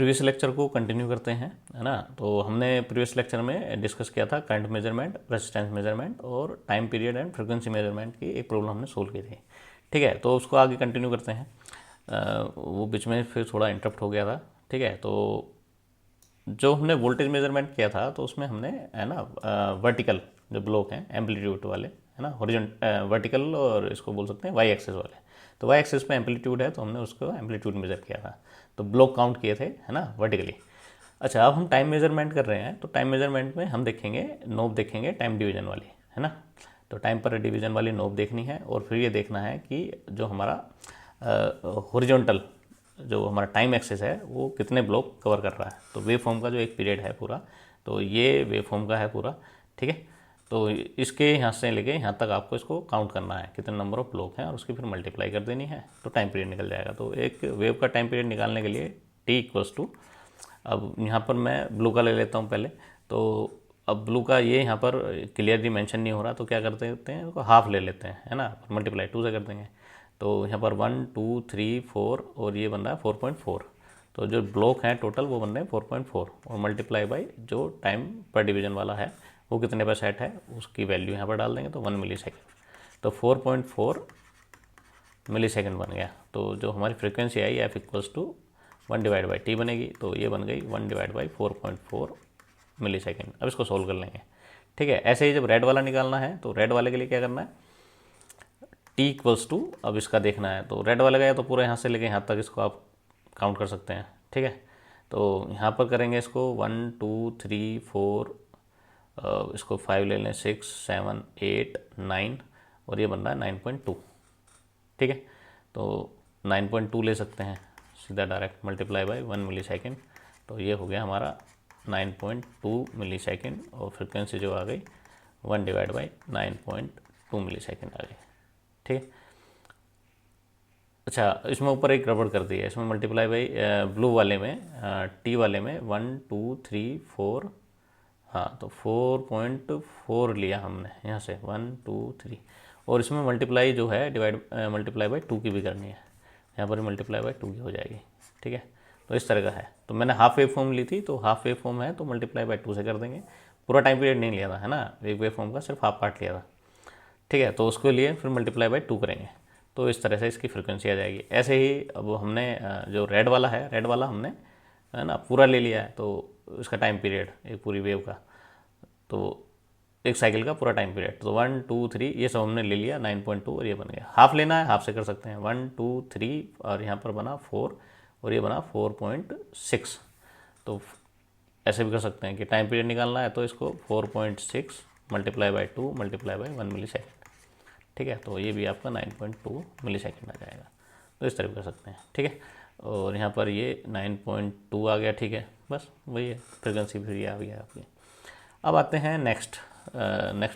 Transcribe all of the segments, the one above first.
Previous lecture को continue करते हैं, है ना। तो हमने प्रीवियस लेक्चर में डिस्कस किया था करंट मेजरमेंट, रेजिस्टेंस मेजरमेंट और time period and frequency measurement की एक प्रॉब्लम हमने सोल्व की थी। ठीक है, तो उसको आगे कंटिन्यू करते हैं। वो बीच में फिर थोड़ा इंटरप्ट हो गया था। ठीक है, तो जो हमने वोल्टेज मेजरमेंट किया था तो उसमें हमने, है ना, वर्टिकल जो ब्लॉक हैं एम्पलीट्यूड वाले, है ना, हॉरिजॉन्ट वर्टिकल, और इसको बोल सकते हैं वाई एक्सिस वाले। तो वाई एक्सिस पे एम्पलीट्यूड है तो हमने उसको एम्पलीट्यूड मेजर किया था, तो ब्लॉक काउंट किए थे, है ना, वर्टिकली। अच्छा, अब हम टाइम मेजरमेंट कर रहे हैं, तो टाइम मेजरमेंट में हम देखेंगे नोब, देखेंगे टाइम डिवीजन वाली, है ना। तो टाइम पर डिवीजन वाली नोब देखनी है, और फिर ये देखना है कि जो हमारा हॉरिजॉन्टल जो हमारा टाइम एक्सिस है वो कितने ब्लॉक कवर कर रहा है। तो वेव फॉर्म का जो एक पीरियड है पूरा, तो ये वेव फॉर्म का है पूरा। ठीक है, तो इसके यहाँ से लेके यहाँ तक आपको इसको काउंट करना है कितने नंबर ऑफ ब्लॉक हैं, और उसकी फिर मल्टीप्लाई कर देनी है, तो टाइम पीरियड निकल जाएगा। तो एक वेव का टाइम पीरियड निकालने के लिए टी इक्वल्स टू, अब यहाँ पर मैं ब्लू का ले लेता हूँ पहले। तो अब ब्लू का ये यहाँ पर क्लियरली मेंशन नहीं हो रहा, तो क्या करते हैं, इसको हाफ ले लेते हैं, है ना, मल्टीप्लाई 2 से कर देंगे। तो यहाँ पर 1 2 3 4 और ये बन रहा है 4.4। तो जो ब्लॉक हैं टोटल वो बन रहे हैं 4.4, और मल्टीप्लाई बाई जो टाइम पर डिवीजन वाला है वो कितने पर सेट है उसकी वैल्यू यहाँ पर डाल देंगे, तो 1 मिली सेकेंड। तो 4.4 मिली सेकेंड बन गया। तो जो हमारी frequency I F equals to 1 divide by T बनेगी, तो ये बन गई 1 डिवाइड बाई 4.4 मिली सेकेंड। अब इसको सोल्व कर लेंगे। ठीक है, ऐसे ही जब रेड वाला निकालना है तो रेड वाले के लिए क्या करना है, टी इक्वल्स टू, अब इसका देखना है तो रेड वाले गया तो पूरा यहाँ से लेके यहाँ तक इसको आप काउंट कर सकते हैं। ठीक है, तो यहाँ पर करेंगे इसको 1 2 3 4, इसको 5 ले लें, 6 7 8 9, और ये बन रहा है 9.2। ठीक है, तो 9.2 ले सकते हैं सीधा direct, multiply by 1 millisecond, तो ये हो गया हमारा 9.2 मिली सेकेंड, और फ्रिक्वेंसी जो आ गई 1 डिवाइड बाई 9.2 मिली सेकेंड आ गई। ठीक है, अच्छा, इसमें ऊपर एक गड़बड़ कर दी है, इसमें मल्टीप्लाई बाई ब्लू वाले में, टी वाले में 1 2 3 4, हाँ, तो 4.4 लिया हमने यहाँ से 1 2 3, और इसमें मल्टीप्लाई जो है डिवाइड मल्टीप्लाई बाई 2 की भी करनी है, यहाँ पर मल्टीप्लाई बाई 2 की हो जाएगी। ठीक है, तो इस तरह का है। तो मैंने हाफ वेव फॉर्म ली थी, तो हाफ वेव फॉर्म है तो मल्टीप्लाई बाई 2 से कर देंगे। पूरा टाइम पीरियड नहीं लिया था, है ना, एक वेव फॉर्म का सिर्फ हाफ पार्ट लिया था। ठीक है, तो उसके लिए फिर मल्टीप्लाई बाई 2 करेंगे, तो इस तरह से इसकी फ्रिक्वेंसी आ जाएगी। ऐसे ही अब हमने जो रेड वाला है, रेड वाला हमने, है ना, पूरा ले लिया है, तो इसका टाइम पीरियड एक पूरी वेव का, तो एक साइकिल का पूरा टाइम पीरियड, तो 1 2 3 ये सब हमने ले लिया 9.2, और ये बन गया। हाफ लेना है, हाफ से कर सकते हैं, 1 2 3, और यहाँ पर बना 4, और ये बना 4.6। तो ऐसे भी कर सकते हैं कि टाइम पीरियड निकालना है तो इसको 4.6 multiply by 2 multiply by 1 millisecond. ठीक है, तो ये भी आपका 9.2 मिली सेकेंड आ जाएगा। तो इस तरह कर सकते हैं। ठीक है, और यहाँ पर ये 9.2 आ गया। ठीक है, बस वही है, फ्रिक्वेंसी फिर ये आ गया आपकी। अब आते हैं नेक्स्ट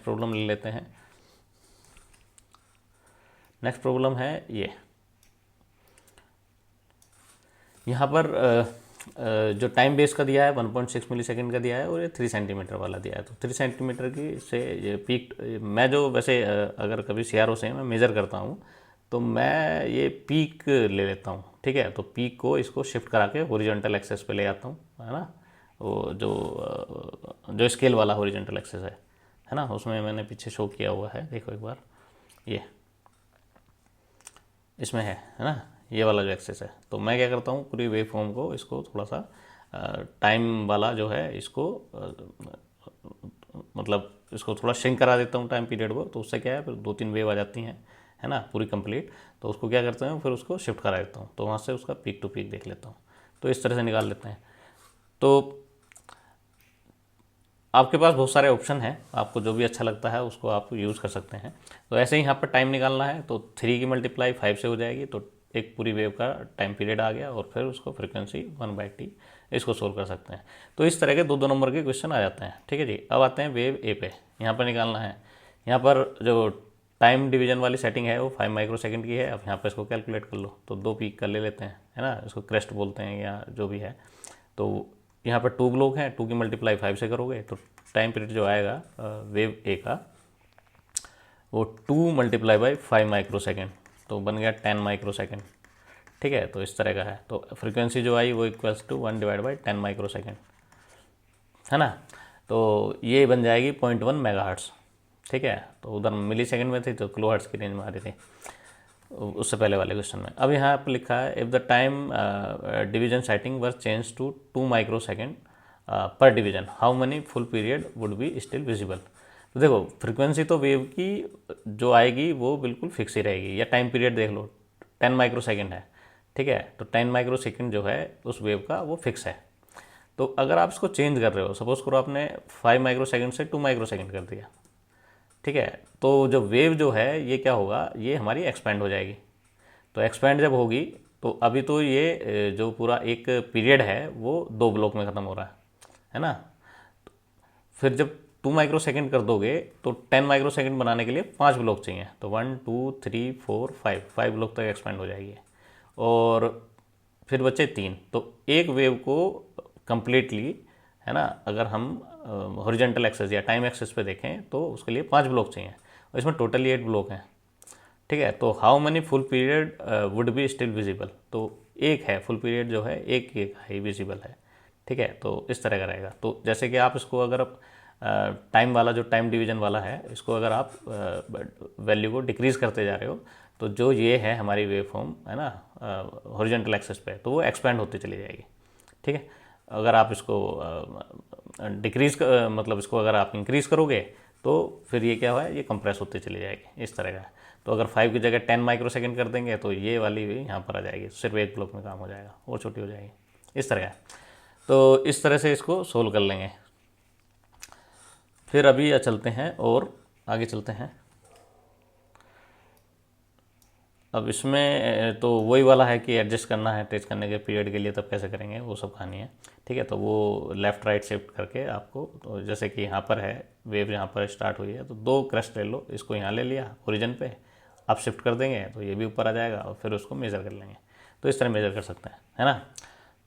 प्रॉब्लम ले लेते हैं। नेक्स्ट प्रॉब्लम है ये, यहाँ पर जो टाइम बेस का दिया है 1.6 मिली सेकेंड का दिया है, और ये 3 सेंटीमीटर वाला दिया है। तो 3 सेंटीमीटर की से ये पीक, मैं जो वैसे अगर कभी CRO से मैं मेज़र करता हूँ तो मैं ये पीक ले लेता हूँ। ठीक है, तो पीक को इसको शिफ्ट करा के हॉरिजॉन्टल एक्सेस पे ले आता हूँ, है ना। वो जो स्केल वाला हॉरिजॉन्टल एक्सेस है ना, उसमें मैंने पीछे शो किया हुआ है, देखो एक बार, ये इसमें है ना, ये वाला जो एक्सेस है। तो मैं क्या करता हूँ, पूरी वेव फॉर्म को इसको थोड़ा सा टाइम वाला जो है इसको मतलब इसको थोड़ा श्रिंक करा देता हूँ टाइम पीरियड को। तो उससे क्या है, फिर 2-3 वेव आ जाती हैं, है ना, पूरी कंप्लीट। तो उसको क्या करते हैं, फिर उसको शिफ्ट करा देता हूँ, तो वहाँ से उसका पीक टू पीक देख लेता हूँ। तो इस तरह से निकाल लेते हैं। तो आपके पास बहुत सारे ऑप्शन हैं, आपको जो भी अच्छा लगता है उसको आप यूज़ कर सकते हैं। तो ऐसे ही यहाँ पर टाइम निकालना है, तो 3 की मल्टीप्लाई 5 से हो जाएगी, तो एक पूरी वेव का टाइम पीरियड आ गया, और फिर उसको फ्रिक्वेंसी 1/t, इसको सोल्व कर सकते हैं। तो इस तरह के 2-2 नंबर के क्वेश्चन आ जाते हैं। ठीक है जी, अब आते हैं वेव ए पे। यहाँ पर निकालना है, यहाँ पर जो टाइम डिवीजन वाली सेटिंग है वो 5 माइक्रो सेकेंड की है। अब यहाँ पर इसको कैलकुलेट कर लो, तो 2 पीक कर ले लेते हैं, है ना, इसको क्रेस्ट बोलते हैं या जो भी है। तो यहाँ पर 2 ब्लॉक हैं, 2 की मल्टीप्लाई 5 से करोगे तो टाइम पीरियड जो आएगा वेव ए का वो 2 मल्टीप्लाई बाई 5 माइक्रो सेकेंड, तो बन गया 10 माइक्रो सेकेंड। ठीक है, तो इस तरह का है। तो फ्रीक्वेंसी जो आई वो इक्वल्स टू 1/10 माइक्रोसेकेंड, है ना। तो ये बन जाएगी 0.1 मेगाहर्ट्ज़, ठीक है। तो उधर मिली सेकेंड में थी तो किलो हर्ट्ज़ की रेंज में आ रही थी उससे पहले वाले क्वेश्चन में। अब यहाँ पर लिखा है if the time division setting were change to 2 microsecond per division, how many full period would be still visible. तो देखो फ्रीक्वेंसी तो वेव की जो आएगी वो बिल्कुल फिक्स ही रहेगी, या टाइम पीरियड देख लो 10 माइक्रोसेकेंड है, ठीक है। तो 10 माइक्रोसेकेंड जो है उस वेव का वो फिक्स है। तो अगर आप इसको चेंज कर रहे हो, सपोज करो आपने 5 माइक्रोसेकेंड से 2 माइक्रोसेकेंड कर दिया, ठीक है, तो जो वेव जो है ये क्या होगा, ये हमारी एक्सपेंड हो जाएगी। तो एक्सपेंड जब होगी तो अभी तो ये जो पूरा एक पीरियड है वो 2 ब्लॉक में ख़त्म हो रहा है ना। फिर जब 2 माइक्रोसेकेंड कर दोगे तो 10 माइक्रोसेकेंड बनाने के लिए 5 ब्लॉक चाहिए। तो 1 2 3 4 5 ब्लॉक तक एक्सपेंड हो जाएगी। और फिर बचे 3। तो एक वेव को कंप्लीटली, है ना, अगर हम हॉरिजॉन्टल एक्सेस या टाइम एक्सेस पे देखें तो उसके लिए 5 ब्लॉक चाहिए, और इसमें टोटली 8 ब्लॉक हैं, ठीक है। तो how many full period would be still visible, तो एक है फुल पीरियड जो है एक ही विजिबल है, ठीक है। तो इस तरह का रहेगा। तो जैसे कि आप इसको अगर टाइम वाला जो टाइम डिवीजन वाला है, इसको अगर आप वैल्यू को डिक्रीज़ करते जा रहे हो तो जो ये है हमारी वेव फॉर्म, है ना, हॉरिजॉन्टल एक्सेस पे, तो वो एक्सपेंड होती चली जाएगी, ठीक है। अगर आप इसको डिक्रीज़ मतलब इसको अगर आप इंक्रीज़ करोगे तो फिर ये क्या हुआ है, ये कंप्रेस होती चली जाएगी, इस तरह का है। तो अगर 5 की जगह 10 माइक्रोसेकेंड कर देंगे तो ये वाली भी यहाँ पर आ जाएगी, सिर्फ एक ब्लॉक में काम हो जाएगा और छोटी हो जाएगी, इस तरह का। तो इस तरह से इसको सोल्व कर लेंगे। फिर अभी चलते हैं और आगे चलते हैं। अब इसमें तो वही वाला है कि एडजस्ट करना है ट्रेस करने के पीरियड के लिए, तब कैसे करेंगे वो सब कहानी है, ठीक है। तो वो लेफ़्ट राइट शिफ्ट करके आपको, तो जैसे कि यहाँ पर है वेव, यहाँ पर स्टार्ट हुई है तो 2 क्रस्ट ले लो, इसको यहाँ ले लिया ओरिजिन पे, आप शिफ्ट कर देंगे तो ये भी ऊपर आ जाएगा और फिर उसको मेज़र कर लेंगे। तो इस तरह मेज़र कर सकते हैं, है ना।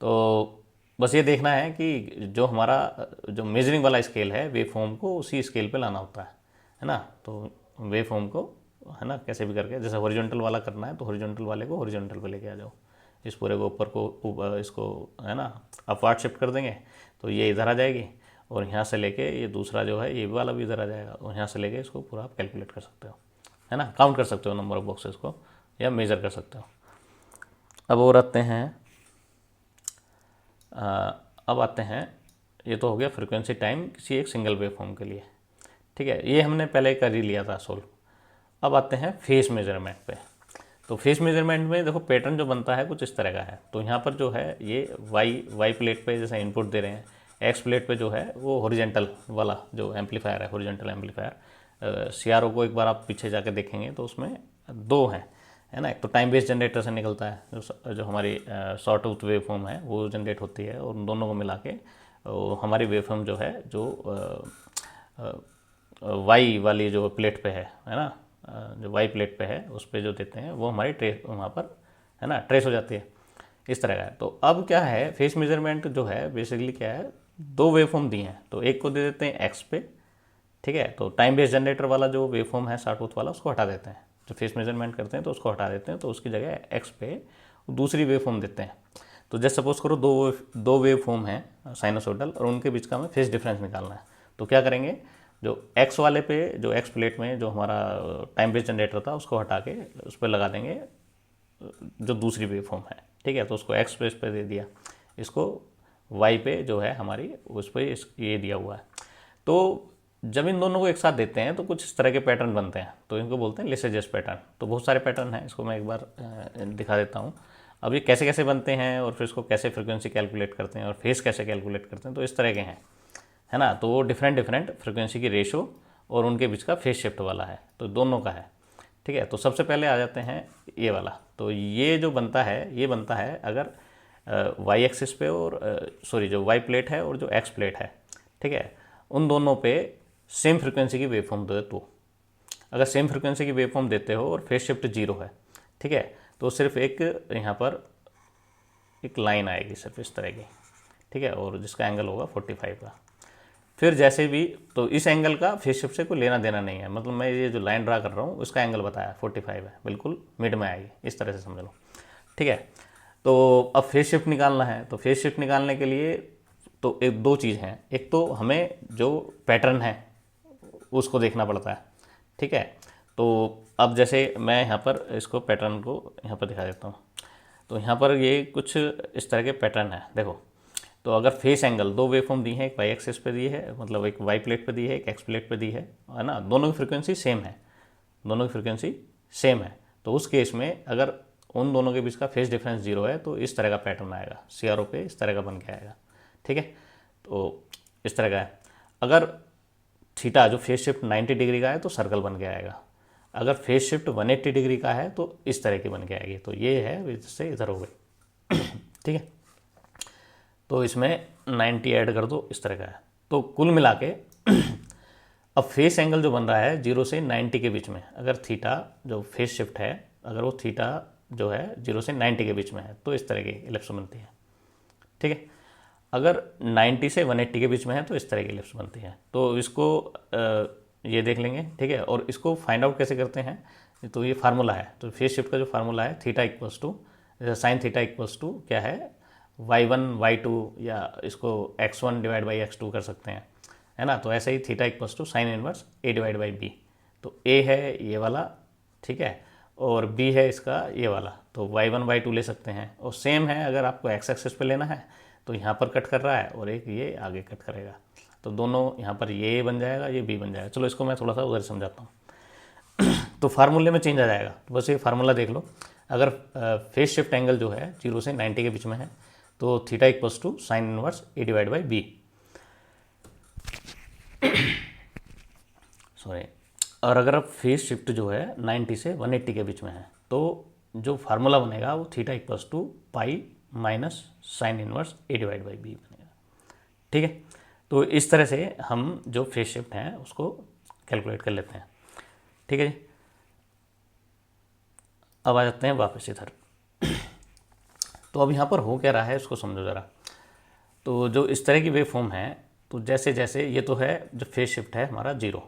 तो बस ये देखना है कि जो हमारा जो मेजरिंग वाला स्केल है वेव फॉर्म को उसी स्केल पे लाना होता है ना। तो वेव फॉर्म को, है ना, कैसे भी करके, जैसे हॉरिजॉन्टल वाला करना है तो हॉरिजॉन्टल वाले को हॉरिजॉन्टल पे लेके आ जाओ, इस पूरे को ऊपर को इसको, है ना, अपवार्ड शिफ्ट कर देंगे तो ये इधर आ जाएगी, और यहाँ से लेके ये दूसरा जो है ये वाला भी इधर आ जाएगा, और यहाँ से लेके इसको पूरा आप कैलकुलेट कर सकते हो, है ना, काउंट कर सकते हो नंबर ऑफ बॉक्सेस को, या मेज़र कर सकते हो। अब और आते हैं अब आते हैं, ये तो हो गया फ्रीक्वेंसी टाइम किसी एक सिंगल वेव फॉर्म के लिए, ठीक है, ये हमने पहले कर ही लिया था सोल्व। अब आते हैं फेस मेजरमेंट पे। तो फेस मेजरमेंट में देखो पैटर्न जो बनता है कुछ इस तरह का है। तो यहाँ पर जो है ये वाई प्लेट पे जैसे इनपुट दे रहे हैं, एक्स प्लेट पे जो है वो हॉरिजॉन्टल वाला जो एम्पलीफायर है, हॉरिजॉन्टल एम्पलीफायर, सीआरओ को एक बार आप पीछे जाकर देखेंगे तो उसमें 2 हैं, है ना। एक तो टाइम बेस्ड जनरेटर से निकलता है, जो हमारी शॉर्ट टूथ वेव फॉर्म है वो जनरेट होती है, और उन दोनों को मिला के हमारी वेव फॉर्म जो है जो वाई वाली जो प्लेट पे है ना, जो वाई प्लेट पे है उस पर जो देते हैं वो हमारी ट्रेस वहाँ पर, है ना, ट्रेस हो जाती है, इस तरह का है। तो अब क्या है, फेस मेजरमेंट जो है बेसिकली क्या है, 2 वेव फॉर्म दी हैं, तो एक को दे देते हैं एक्स पे, ठीक है। तो टाइम बेस्ड जनरेटर वाला जो वेव फॉर्म है शॉर्ट टूथ वाला उसको हटा देते हैं, जो फेस मेजरमेंट करते हैं तो उसको हटा देते हैं, तो उसकी जगह एक्स पे दूसरी वेव फॉर्म देते हैं। तो जैसे सपोज करो दो वेव फॉर्म हैं साइनोसॉइडल, और उनके बीच का हमें फेस डिफरेंस निकालना है। तो क्या करेंगे, जो एक्स वाले पे, जो एक्स प्लेट में जो हमारा टाइम बेस्ड जनरेटर था उसको हटा के उस पर लगा देंगे जो दूसरी वेव फॉर्म है, ठीक है। तो उसको एक्स पे इस पर दे दिया, इसको वाई पे जो है हमारी उस पर ये दिया हुआ है। तो जब इन दोनों को एक साथ देते हैं तो कुछ इस तरह के पैटर्न बनते हैं, तो इनको बोलते हैं लिसेजस पैटर्न। तो बहुत सारे पैटर्न हैं, इसको मैं एक बार दिखा देता हूँ। अब ये कैसे कैसे बनते हैं और फिर इसको कैसे फ्रिक्वेंसी कैलकुलेट करते हैं और फेस कैसे कैलकुलेट करते हैं, तो इस तरह के हैं, है ना। तो वो डिफरेंट फ्रिक्वेंसी की रेशो और उनके बीच का फेस शिफ्ट वाला है, तो दोनों का है, ठीक है। तो सबसे पहले आ जाते हैं ये वाला। तो ये जो बनता है, ये बनता है अगर वाई एक्सिस पे और सॉरी जो वाई प्लेट है और जो एक्स प्लेट है, ठीक है, उन दोनों पे सेम फ्रिक्वेंसी की वेव फॉर्म दे दो। अगर सेम फ्रिक्वेंसी की वेव फॉर्म देते हो और फेस शिफ्ट 0 है, ठीक है, तो सिर्फ एक यहाँ पर एक लाइन आएगी सिर्फ इस तरह की, ठीक है, और जिसका एंगल होगा 45 का। फिर जैसे भी, तो इस एंगल का फेस शिफ्ट से कोई लेना देना नहीं है, मतलब मैं ये जो लाइन ड्रा कर रहा हूँ उसका एंगल बताया 45 है, बिल्कुल मिड में आएगी, इस तरह से समझ लो। ठीक है। तो अब फेज शिफ्ट निकालना है, तो फेज शिफ्ट निकालने के लिए तो एक दो चीज़ हैं, एक तो हमें जो पैटर्न है उसको देखना पड़ता है, ठीक है। तो अब जैसे मैं यहाँ पर इसको पैटर्न को यहाँ पर दिखा देता हूँ। तो यहाँ पर ये कुछ इस तरह के पैटर्न है, देखो। तो अगर फेस एंगल, दो वेवफॉर्म दी है, एक वाई एक्सिस पे दी है, मतलब एक वाई प्लेट पे दी है, एक एक्स प्लेट पे दी है ना, दोनों की फ्रिक्वेंसी सेम है, दोनों की फ्रिक्वेंसी सेम है। तो उस केस में अगर उन दोनों के बीच का फेस डिफरेंस जीरो है तो इस तरह का पैटर्न आएगा, CRO पे इस तरह का बन के आएगा, ठीक है। तो इस तरह का है। अगर थीटा जो फेस शिफ्ट 90 डिग्री का है तो सर्कल बन के आएगा, अगर फेस शिफ्ट 180 डिग्री का है तो इस तरह की बन के आएगी। तो ये है, इससे इधर हो गई ठीक है। तो इसमें 90 ऐड कर दो, इस तरह का है। तो कुल मिला के अब फेस एंगल जो बन रहा है 0 से 90 के बीच में, अगर थीटा जो फेस शिफ्ट है, अगर वो थीटा जो है 0 से 90 के बीच में है तो इस तरह की इलिप्स बनती है, ठीक है। अगर 90 से 180 के बीच में है तो इस तरह की इलिप्स बनती है। तो इसको ये देख लेंगे, ठीक है। और इसको फाइंड आउट कैसे करते हैं, तो ये फार्मूला है। तो फेस शिफ्ट का जो फार्मूला है, theta equals to sine theta equals to क्या है, y1 y2, या इसको x1 डिवाइड बाई x2 कर सकते हैं, है ना। तो ऐसे ही theta equals to sine inverse a divide by b। तो a है ये वाला, ठीक है, और b है इसका ये वाला। तो y1 y2 ले सकते हैं। और सेम है, अगर आपको x एक्सिस पे लेना है तो यहाँ पर कट कर रहा है और एक ये आगे कट करेगा, तो दोनों यहाँ पर ये बन जाएगा, ये b बन जाएगा। चलो इसको मैं थोड़ा सा उधर समझाता हूँ तो फार्मूले में चेंज आ जाएगा। तो बस ये फार्मूला देख लो। अगर फेस शिफ्ट एंगल जो है 0 से 90 के बीच में है तो theta equals to sine inverse a divide by b, sorry. और अगर फेस शिफ्ट जो है 90 से 180 के बीच में है तो जो फार्मूला बनेगा वो theta equals to pi minus sine inverse a divide by b बनेगा, ठीक है। तो इस तरह से हम जो फेस शिफ्ट हैं उसको कैलकुलेट कर लेते हैं, ठीक है जी। अब आ जाते हैं वापस इधर। तो अब यहाँ पर हो क्या रहा है उसको समझो ज़रा। तो जो इस तरह की वेव फॉर्म है, तो जैसे जैसे ये तो है जो फेस शिफ्ट है हमारा 0,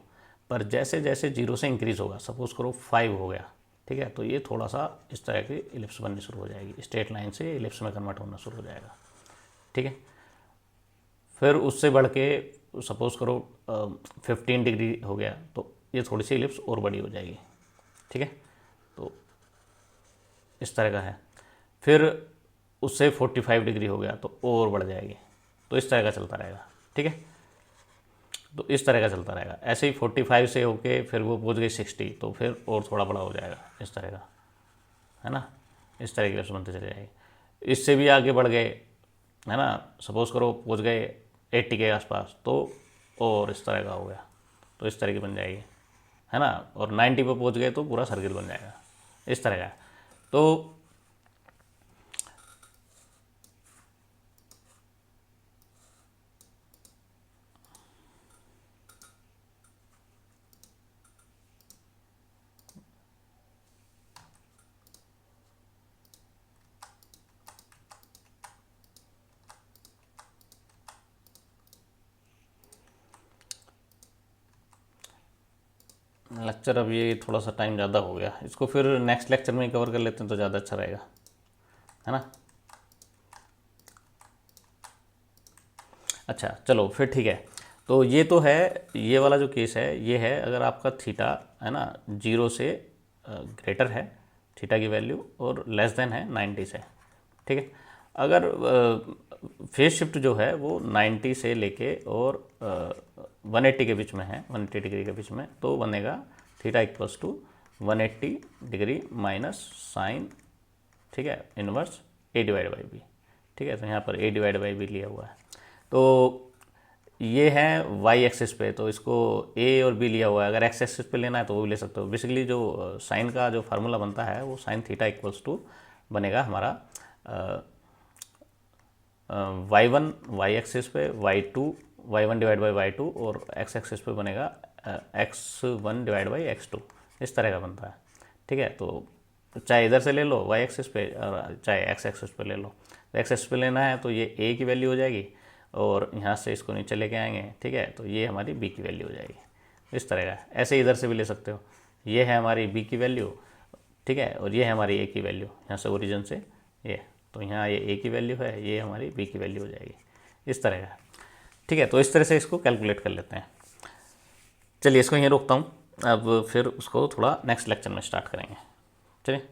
पर जैसे जैसे 0 से इंक्रीज़ होगा, सपोज करो 5 हो गया, ठीक है, तो ये थोड़ा सा इस तरह की इलिप्स बननी शुरू हो जाएगी, स्ट्रेट लाइन से इलिप्स में कन्वर्ट होना शुरू हो जाएगा, ठीक है। फिर उससे बढ़ के सपोज करो 15 डिग्री हो गया तो ये थोड़ी सी इलिप्स और बड़ी हो जाएगी, ठीक है। तो इस तरह का है। फिर उससे 45 डिग्री हो गया तो और बढ़ जाएगी। तो इस तरह का चलता रहेगा, ठीक है। तो इस तरह का चलता रहेगा। ऐसे ही 45 से होके फिर वो पहुंच गई 60, तो फिर और थोड़ा बड़ा हो जाएगा, इस तरह का, है ना। इस तरह की इलिप्स बनते चले जाएगी। इससे भी आगे बढ़ गए, है ना, सपोज करो पहुंच गए 80 के आसपास तो और इस तरह का हो गया, तो इस तरह की बन जाएगी, है ना। और 90 पे पहुंच गए तो पूरा सर्किल बन जाएगा, इस तरह का। तो लेक्चर अब ये थोड़ा सा टाइम ज़्यादा हो गया, इसको फिर नेक्स्ट लेक्चर में ही कवर कर लेते हैं तो ज़्यादा अच्छा रहेगा, है ना। अच्छा चलो फिर ठीक है। तो ये तो है, ये वाला जो केस है ये है अगर आपका थीटा है ना 0 से ग्रेटर है, थीटा की वैल्यू, और लेस देन है 90 से, ठीक है। अगर फेज शिफ्ट जो है वो 90 से लेके और 180 के बीच में है, 180 डिग्री के बीच में, तो बनेगा theta equals to 180 degree minus sine, ठीक है, inverse a divide by B, ठीक है। तो यहाँ पर a डिवाइड बाई बी लिया हुआ है। तो ये है y एक्सिस पे, तो इसको a और b लिया हुआ है। अगर x एक्सिस पे लेना है तो वो भी ले सकते हो। बेसिकली जो साइन का जो फार्मूला बनता है वो साइन थीटा इक्वल्स टू बनेगा हमारा y1 y एक्सिस पे, y1 डिवाइड बाई y2, और x एक्सिस पे बनेगा x1 डिवाइड बाई x2, इस तरह का बनता है, ठीक है। तो चाहे इधर से ले लो y एक्सिस पे और चाहे x एक्सिस पे ले लो। तो x एक्सिस पे लेना है तो ये a की वैल्यू हो जाएगी और यहाँ से इसको नीचे लेके आएंगे, ठीक है, तो ये हमारी b की वैल्यू हो जाएगी, इस तरह का। ऐसे इधर से भी ले सकते हो, ये है हमारी b की वैल्यू, ठीक है, और ये है हमारी a की वैल्यू, यहाँ से ओरिजिन से ये तो यहाँ ये ए की वैल्यू है, ये हमारी बी की वैल्यू हो जाएगी, इस तरह का। ठीक है, तो इस तरह से इसको कैलकुलेट कर लेते हैं। चलिए इसको यहीं रोकता हूँ, अब फिर उसको थोड़ा नेक्स्ट लेक्चर में स्टार्ट करेंगे। चलिए।